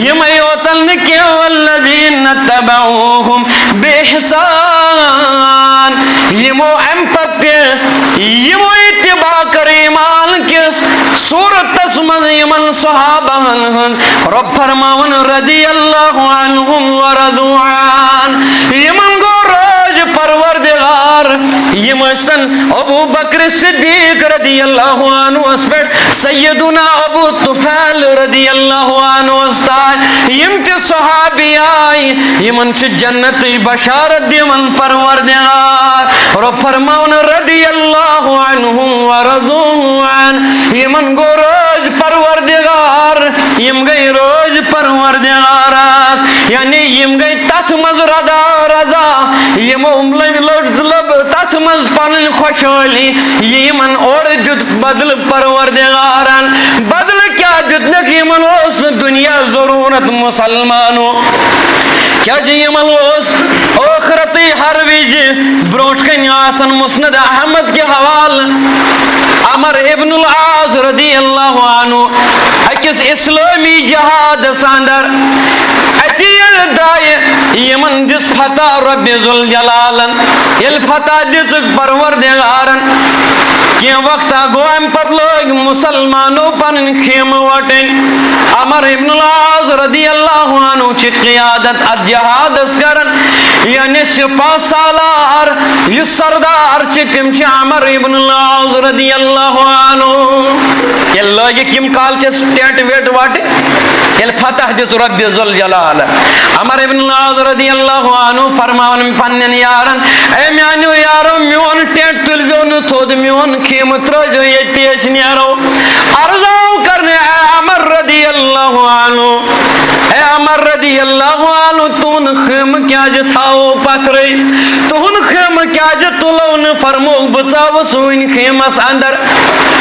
ये मयोतल के वल्लज़ीना तबऊहुम बिइहसान यमो एम्पत्य यमो इत्तिबा कर ईमान के सूरत मन यमन सहाबान रब फरमावन रदियल्लाहु अन्हुम व रज़ू अन यमन गो राज परवरदिगार यमसन आसन अबू बकर सिद्दीक रदियल्लाहु अन्हु पे सैयदुना अबू तुफैल रदियल्लाहु अन्हु यम के सहाबी आय यमन छ जन्नत बशारत दिवन परवरदिगार और फरमावन रदियल्लाहु अन्हु व रज़ू अन यमन गो रोज परवरदिगार यम गई रोज परवरदिगार यानी यम गई तथ मज रदा रजा यम लब तथ मज पन खुशहाली यमन और जुत बदल परवरदिगारन बदल क्या जुतनक यमन ओस दुनिया जरूरत मुसलमानों क्या यमन ओस आखिरती हर विज ब्रोट कन आसन मुस्नद अहमद के हवाल अमर इब्नुल आस रदियल्लाहु अन्हु अकिस इस्लामी जहाद अंदर यमन दिस फतह रब्बे जुल जलालन यल फतह दिस परवरदिगारन के वक्त गो अम पत लोग मुसलमानों पन खेम वटन अमर इब्नुल आस रदियल्लाहु अन्हु च क़ियादत अद जहाद करन यानी सिपा सालार युस सरदार च तिम च अमर इब्नुल आस रदियल्लाहु अन्हु ये लोग किम काल च टेंट वेट वाटे यल फतह दिस रब्बे जुल जलाल अमर इब्नुल आस रदियल्लाहु अन्हु फरमावन पन्नन यारन ए म्यानो यारो म्योन टेंट तुलजो न थोद म्योन खेम त्रो ये नेरो अर्जाओ करने अमर रदियल्लाहु अन्हु ए अमर रदियल्लाहु अन्हु तून खेम क्या ज थाओ पथरे तून खेम क्या ज तुलो न फरमो बचाव सुन खेमस अंदर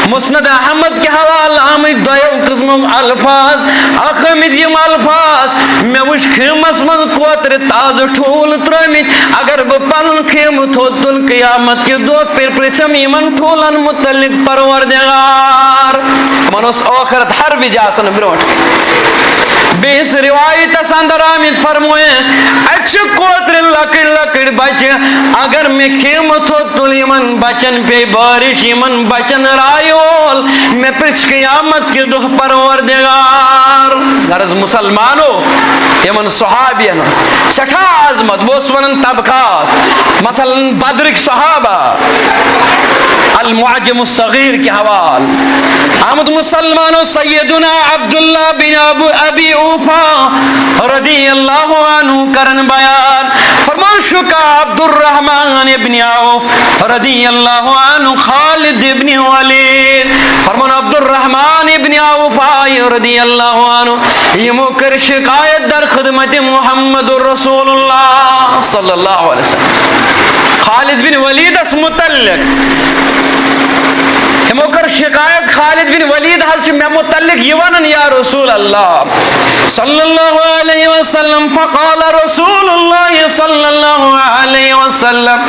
मुस्नद अहमद के हवाला आमद दयो किस्म अल्फाज अखमिद यम अल्फाज मे वुश खेमस मन कोतर ताज ठूल त्रमित अगर ब पन खेम थो तुल क़यामत के दो पर प्रसम यमन ठूलन मुतल्लिक परवरदिगार मनोस आखिरत हर विजासन ब्रोट बेस रिवायत अंदर आमिद फरमोए अच्छ कोतर लकड़ लकड़ बच्चे अगर मैं खेम थो तुल यमन बचन पे बारिश यमन बचन रायोल मैं पिस क़यामत के दो परवरदिगार गर्ज मुसलमानों यमन सहाबियन सठा आजमत बोस वनन तबकात मसलन बद्रिक सहाबा अल मुअज्जम अस्सगीर के हवाल आमद मुसलमानों सैयदुना अब्दुल्ला बिन अबी औफा रदियल्लाहु अन्हु करन बयान फरमान शुका अब्दुर्रहमान इब्न औफ रदियल्लाहु अन्हु खालिद इब्न वलीद फरमान अब्दुर्रहमान इब्न औफ रदियल्लाहु अन्हु यमो कर शिकायत दर खिदमत मुहम्मदुर रसूलुल्लाह सल्लल्लाहु अलैहि वसल्लम खालिद बिन वलीद अस मुतल्लिक कर शिकायत खालिद बिन वलीद हर मे मुतल्लिक यवनन या रसूल अल्लाह सल्लल्लाहु अलैहि वसल्लम फक़ाल रसूलुल्लाह सल्लल्लाहु अलैहि वसल्लम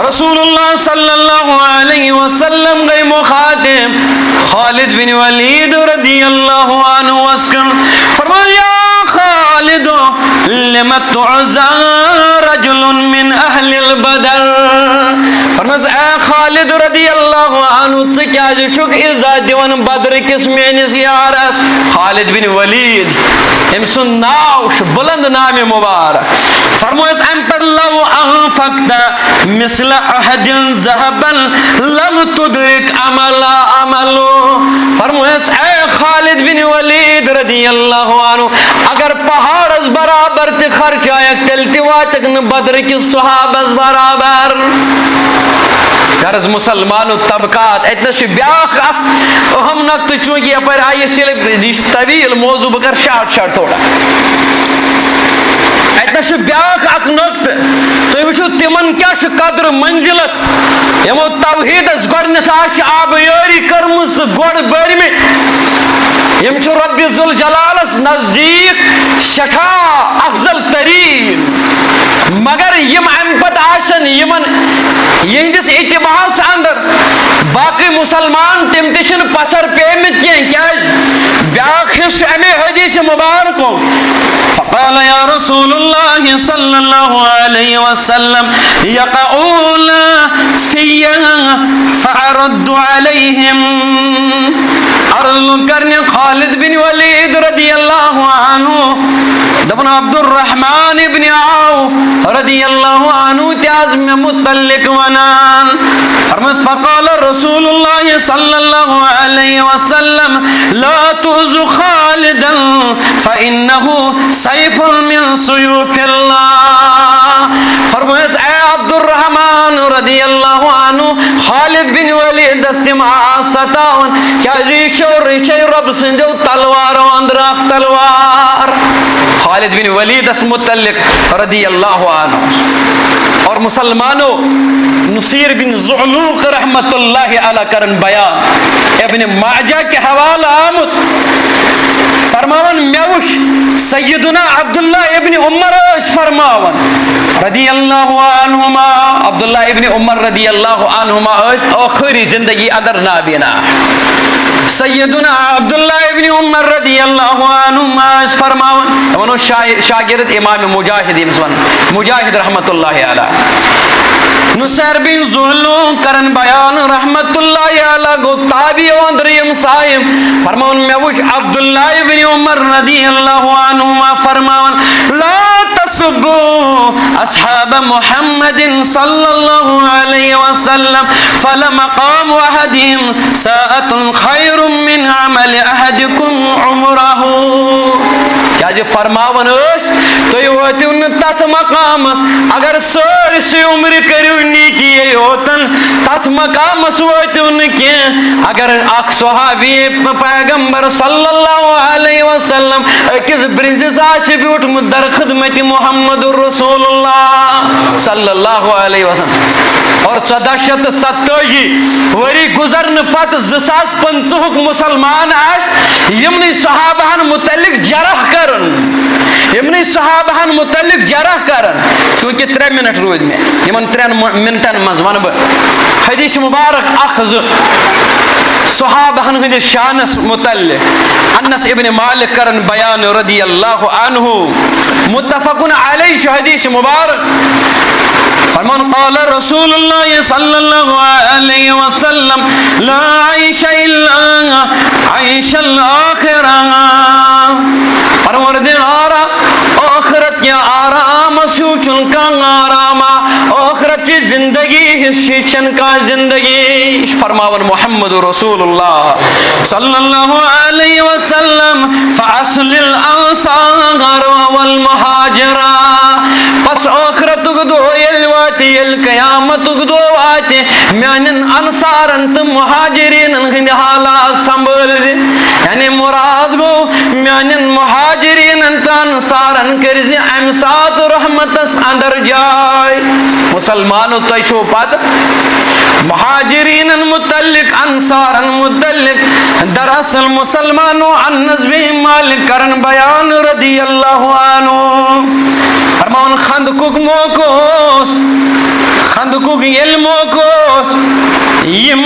रसूलुल्लाह सल्लल्लाहु अलैहि वसल्लम गए मुखातिब खालिद बिन वलीद रदियल्लाहु अन्हु वस्कम फरमाया खालिद लिमा तुअज़ा रजुलन मिन अहलिल बदर फरमाया खालिद रदियल्लाहु अन्हु से क्या जुक इज़्ज़त दिवन बदर किस मेनिस यारस खालिद बिन वलीद एम सुन नाव बुलंद नाम मुबारक फरमाया अम पर लव अनफक्त मिसल अहदिन ज़हबन लम तुदरिक अमला अमलो फरमाया ए खालिद बिन वलीद रदियल्लाहु अन्हु अगर पहाड़ बराबर ते खर्चायक तेल तिवातक न बदर के सहाबस बराबर गर्ज मुसलमानों तबकात इतना ब्याख अहम नक्त चूंकि यपर आये तवील मौजू बकर शार्ट शार्ट थोड़ा इतना ब्याख अख नक्त तुम वो तिमन क्या कदर मंजिलत यमो तवहीदस गोडनथ आबयारी कर्मस गोड बरमे यम रब्बि जुल जलालस नजदीक शठा अफजल तरीन मगर यम अम पत आसन यमन यहदिस इतिबास अंदर बाकी मुसलमान तिम तिन पत्थर पेमित क्या ब्याख हिस्स अमे हदीस मुबारक फ़क़ाल या रसूलुल्लाह सल्लल्लाहु अलैहि वसल्लम यक़ऊन फ़िय्या फ़अरद्दु अलैहिम अर्ज़ करने खालिद बिन वलीद रदियल्लाहु अन्हु दपन अब्दुर्रहमान इब्न औफ रदियल्लाहु अन्हु त्याज में मुतल्लिक वनान फरमास फकाल रसूलुल्लाह सल्लल्लाहु अलैहि वसल्लम ला तुज़ु खालिदन फइन्नहु सैफुन मिन सुयूफिल्लाह। फरमास ए अब्दुर्रहमान रदियल्लाहु अन्हु खालिद बिन वलीद दस्तिमा सतावन क्या जी शोर रब सिंधु तलवार अंदर तलवार खालिद बिन वलीद मुतल्लिक रदियल्लाहु अन्हु। और मुसलमानों नुसीर बिन ज़ुअलूक़ रहमतुल्लाहि अलैह करन बयान इब्न माजा के हवाला आमद फरमावन मेवुश सय्यदुना अब्दुल्लाह इब्न उमर फरमावन रदियल्लाहु अन्हुमा अब्दुल्लाह इब्न उमर रदियल्लाहु अन्हुमा आखिरी जिंदगी अंदर नाबीना सय्यदुना अब्दुल्लाह इब्न उमर रदियल्लाहु अन्हुमा फरमावन वनो शागिर्द इमाम मुजाहिद रहमतुल्लाहि अलैह नुसैर बिन ज़ुअलूक़ करन बयान रहमतुल्लाहि अलैह गो ताबी अंदरियम साहिब फरमावन मेवुश अब्दुल्लाह इब्न उमर रदियल्लाहु अन्हुमा फरमावन ला तसुब्बू अस्हाब मुहम्मदिन सल्लल्लाहु अलैहि वसल्लम फलमक़ाम अहदिहिम साअतुन खैरुम मिन अमल अहदिकुम उमरहु। क्या जी फरमावन तुम वोतिव न तथ मकामस अगर सारी उम्र करू नीकी होतन तथ मकामस वोतिव न कह अगर अख सहाबी पैगंबर सल्लल्लाहु अलैहि वसल्लम अकिस ब्रिंजिस आशि उठमुत दर खिदमत मुहम्मदुर रसूलुल्लाह सल्लल्लाहु अलैहि वसल्लम और 1427 वरी गुजरन पत 2025 मुसलमान यमन सहाबाहन मुतल्लिक जरह करन यमन सहाबाहन मुतल्लिक जरह करन चूंकि 3 मिनट रोज में यमन 3 मिनटन मज वन हदीस मुबारक अखज सहाबाहन हंदिस शानस मुतल्लिक अनस इब्न मालिक करन बयान रदियल्लाहु अन्हु मुत्तफकुन अलैहि हदीस मुबारक फरमान क़ाल रसूलुल्लाह सल्लल्लाहु अलैहि वसल्लम ला आइशा इल्ला आइशल आखिरह परवरदिगार आखिरत के आराम सूचन का आराम आखिरत की जिंदगी शीशन का जिंदगी फरमावन मोहम्मद रसूलुल्लाह सल्लल्लाहु अलैहि वसल्लम फअस्लिल अंसार वल मुहाजिरा पस आखिरत दो यल क़यामत दो वाते म्यानन अंसारन त मुहाजिरीन हंद हालात संभल यानी मुराद गो म्यानन मुहाजिरीन त अंसारन करज अम सात रहमतस अंदर जाय मुसलमानो तशो पद मुहाजिरीन मुतल्लिक अंसारन मुतल्लिक दरअसल मुसलमानो अनस बिन मालिक करन बयान रदियल्लाहु अन्हु फरमान खंदकुक मोकोस खंदकुक येल मोकोस यम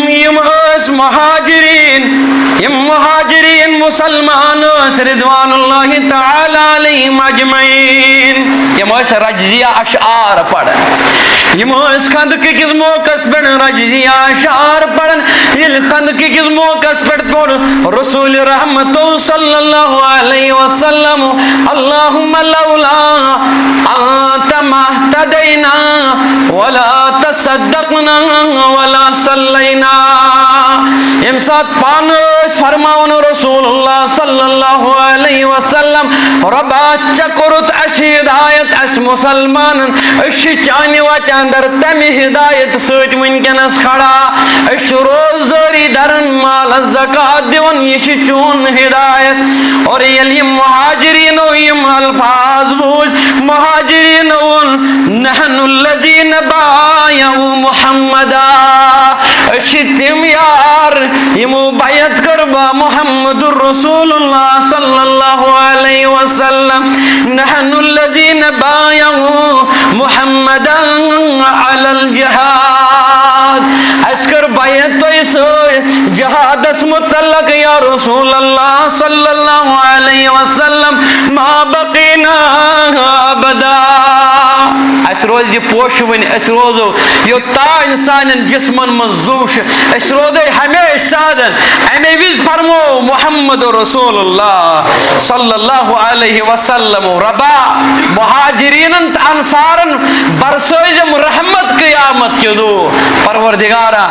मुहाजिरीन मुसलमान रिदवानुल्लाहि तआला अलैहिम अजमईन यम रजिया अशआर पढ़न यम खंदकिस मौकस पे रजिया अशआर पढ़न ये खंदकिस मौकस पे पढ़ रसूल रहमत सल्लल्लाहु अलैहि वसल्लम अल्लाहुम्मा लौला अंत महतदैना वला तसद्दक़ना वला सल्लैना यम साथ पानस फरमावन रसूलुल्लाह सल्लल्लाहु अलैहि वसल्लम रब्बा चकुरत हिदायत अस मुसलमान चाने वात अंदर तम हिदायत सत वनकनस खड़ा रोजदारी दरन माल ज़कात दिवन ये चून हिदायत और ये मुहाजिरीन यम अल्फाज बूझ मुहाजिरीन नहनुल्लज़ीन बायउ मुहम्मदा तिम यार यमो बैत करबा मुहम्मदुर रसूलुल्लाह सल्लल्लाहु अलैहि वसल्लम नहनुल्लज़ीन बायउ मुहम्मदन अलल जिहाद अस्कर बैत तो जिहादस मुतल्लक या रसूलल्लाह सल्लल्लाहु अलैहि वसल्लम मा बकीना अबदा अस रोज यह पोशवन रोजो योतान सान जिस्मन मन जोश रोद हमेशा अमे विज फरमो मुहम्मद रसूलुल्लाह सल्लल्लाहु अलैहि वसल्लम रबा मुहाजिरीन अंसारन बरसोजम रहमत क़यामत के दो परवरदिगारा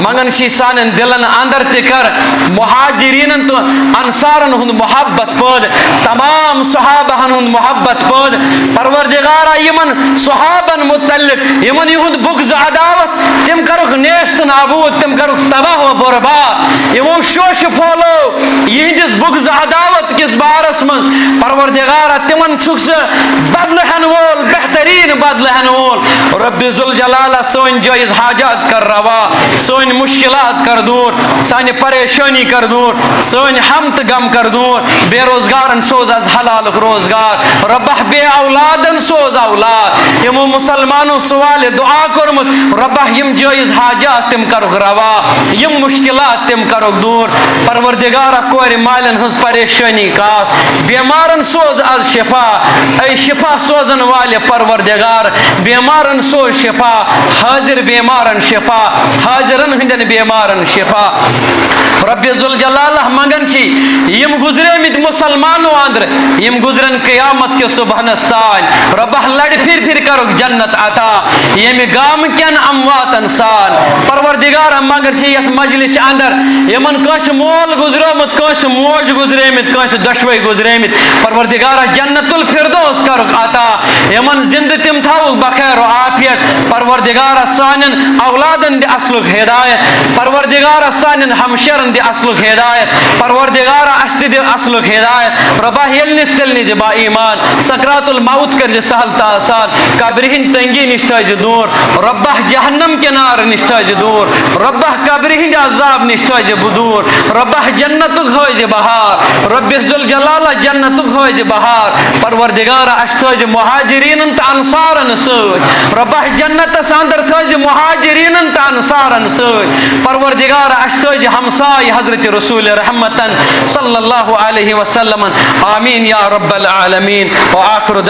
मंगन शी सान दिलन अंदर तिकर मुहाजिरीन तो अंसारन हुंद मोहब्बत पद तमाम सहाबहन हुंद मोहब्बत पद परवरदिगारा यमन सहाबन मुतल्लिक यमन युंद बुग़्ज़ अदावत तिम करुख नेस्त नाबूद तिम करुख तबाह व बर्बाद यमो शोश फोलो यहिंदिस बुग़्ज़ अदावत किस बारस मन परवरदिगारा तिमन छुक से बदल हन वोल बेहतरीन बदल हन वोल रब्बि ज़ुल जलाला सोन जायज़ हाजात कर रवा सोन मुश्किलात कर दूर सानी परेशानी कर दूर सोन हमत गम कर दूर बेरोजगारन सोज अज हलाल रोजगार रब्बह बे औलादन सोज औलाद यमो मुसलमानों सवाल दुआ करमुत रब्बह यम जायज़ हाजात तिम करुख रवा यम मुश्किलात तिम करुख दूर परवरदिगारा कोर मालन हंस परेशानी कास बीमारन सोज अज शिफा ऐ शिफा सोजन वाले परवरदिगार बीमारन सोज शिफा हाजिर बीमारन शिफा हाजिरन हिंदन बीमारन शिफा रब्बि ज़ुल जलालह मंगन छी यम गुजरेमित मुसलमानों अंदर यम गुजरन क़यामत के सुबह सान रब्बह लड़ फिर करुक जन्नत अता यम गाम केन अमवातन सान परवरदिगार मंगन छी यत मजलिस अंदर यमन कश मोल गुजरेमित कश मोज गुजरेमित कश दशवे गुजरेमित परवरदिगार जन्नतुल फिरदौस करुक अता यमन जिंद तिम थाउ बखैर आफियत परवरदिगार सानन औलादन दे असलुक हिदायत परवरदिगार सानन हमशरन दे असलुक हिदायत परवरदिगार अस्ति दे असलुक हिदायत रब्बा यलनिस तेलनि जे बा ईमान सकरातुल मौत कर जे सहलता आसान कब्रहिन तंगी निश्चय दूर रब्बा जहन्नम के नार निश्चय दूर रब्बा कब्रहिन अजाब निश्चय दूर रब्बा जन्नतुक होय जे बहार रब्बि ज़ुल जलाला जन्नतुक होय जे बहार परवरदिगार अश्तज मुहाजिरीन त अंसारन सज रब्बा जन्नत अंदर थज मुहाजिरीन त अंसारन सज परवरदिगार अश्तज हमसाय हजरत रसूल रहमतन सल्लल्लाहु अलैहि वसल्लम आमीन या रब्बल आलमीन व आखिर